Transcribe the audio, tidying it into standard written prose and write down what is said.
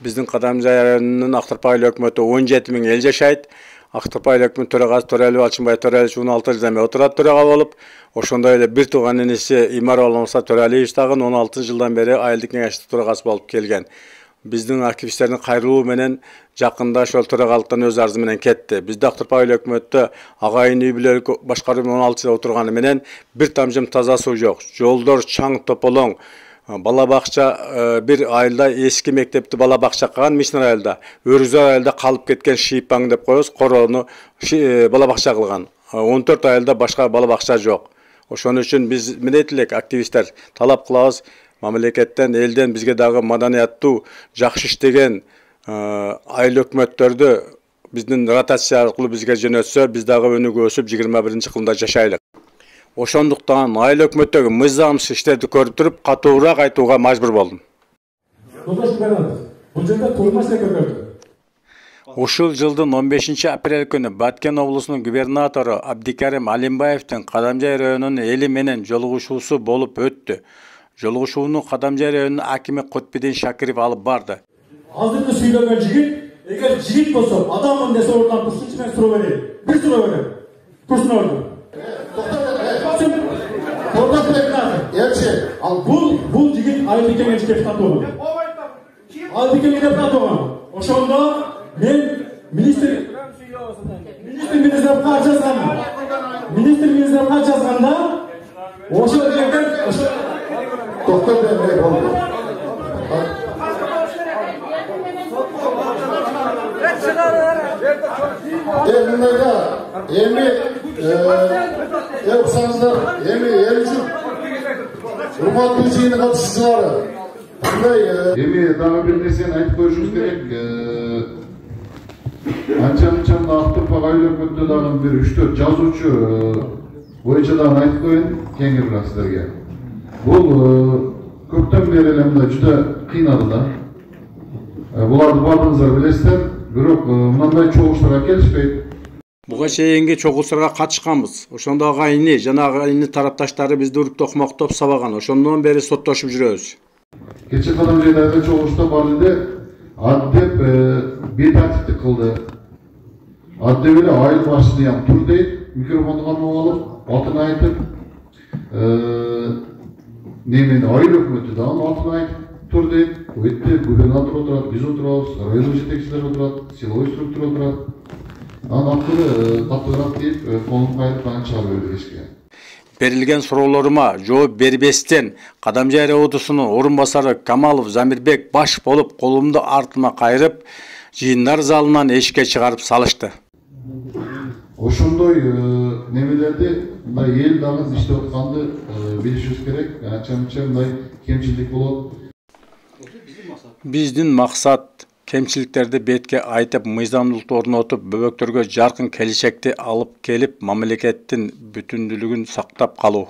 Биздин Кадамжай районунун Актырпай айыл өкмөтү 17 000 эл жашайт. Актырпай айыл өкмөт төрагасы Төрәлиев Алчынбай Төрәлиевич 16 жылдан бери отурат төрага болуп, ошондой эле бир тууган иниси Имар Алмаса Төрәлиевич дагы 16 жылдан бери айылдык кеңештин төрагасы болуп келген. Биздин активисттердин кайрылуу менен жакында ошол төрагалыктан өз арызы менен кетти. Бизде Актырпай айыл өкмөттө агайын үй бүлөлүк башкаруу 16 жыл отурганы менен бир тамчым таза суу жок. Жолдор чаң тополоң. Бала бакча bir айылда эски мектепти бала бакча кылган Мишнар айылда, Өрүзөр айылда калып кеткен Шийпаң деп коебуз, короону бала бакча кылган. 14 айылда башка бала бакча жок. Ошон үчүн биз мындай элек активисттер талап кылабыз, мамлекеттен, элден бизге дагы маданияттуу, жакшы иштеген айыл өкмөттөрдү биздин ротация аркылуу бизге жөнөтсө, биз дагы өнүгүп өсүп 21-кылымда жашайлык. Ошондуктан айыл өкмөттөгү мыйзамсыз иштерди көрүп туруп, катуураак айтууга мажбур болдум. Ушул жылдын 15-апрель күнү Баткен облусунун губернатору Абдикарим Алимбаевдин Кадамжай районунун эли менен жолугушуусу болуп өттү. Жолугушууну Кадамжай районунун акими Кутбидин Шакиров алып барды. Азыркы сүйлөгөн жигит, эгер жигит болсо, адаммын десе ордунан турсунчу, мен суроо берейин. Бир суроо берем. Турсун ордун. Al bul jigit ayıldık kengеш депутаты болду. Ayıldık kengеш депутаты болгон. Ошондо мен министр министрге жазганда ошол жерден токтор бермей болду. Урматтуу жыйын катышуучулары, эми дагы бир нерсени айтып коюшубуз керек. Анча-мынча Актырпай айыл өкмөттө дагы бир 3-4 жазуучу боюнча дагы айтып коеюн кеңири силерге. Бул көптөн бери эле мындай жүдө кыйнады да. Буларды бардыгыңыздар билесиздер, бирок мындай чогулуштарга келишпейт. Буга чейинки чогулуштарга катышканбыз. Ошондо агайыны жана агайыны тарапташтары бизди уруп токмоктоп сабаган. Ошондон бери соттошуп жүрөбүз. Кече Кадамжайдагы чогулушта бар эле аддеп бетартиптик кылды. Аддеп эле айыл башчысы тур дейт, микрофонду кармап алып, атын айтып, немени айыл өкмөтү дагы атын айтып тур дейт. Өйтте губернатор отурат, биз отурабыз, район жетекчилер отурат, силовой структура отурат. Берилген суроолорума жооп бербестен Кадамжай районунун орун басары Камалов Замирбек баш болуп колумду артыма кайрып, жыйындар залынан эшикке чыгарып салышты. Ошондой немелерди мындай эл дагы иштеп атканды билишибиз керек. Анча-мынча мындай кемчилик болот. Биздин максат кемчиликтерди бетке айтып, мыйзамдуулукту орнотуп, бөбөктөргө жаркын келечекти алып келип, мамлекеттин бүтүндүүлүгүн сактап калуу.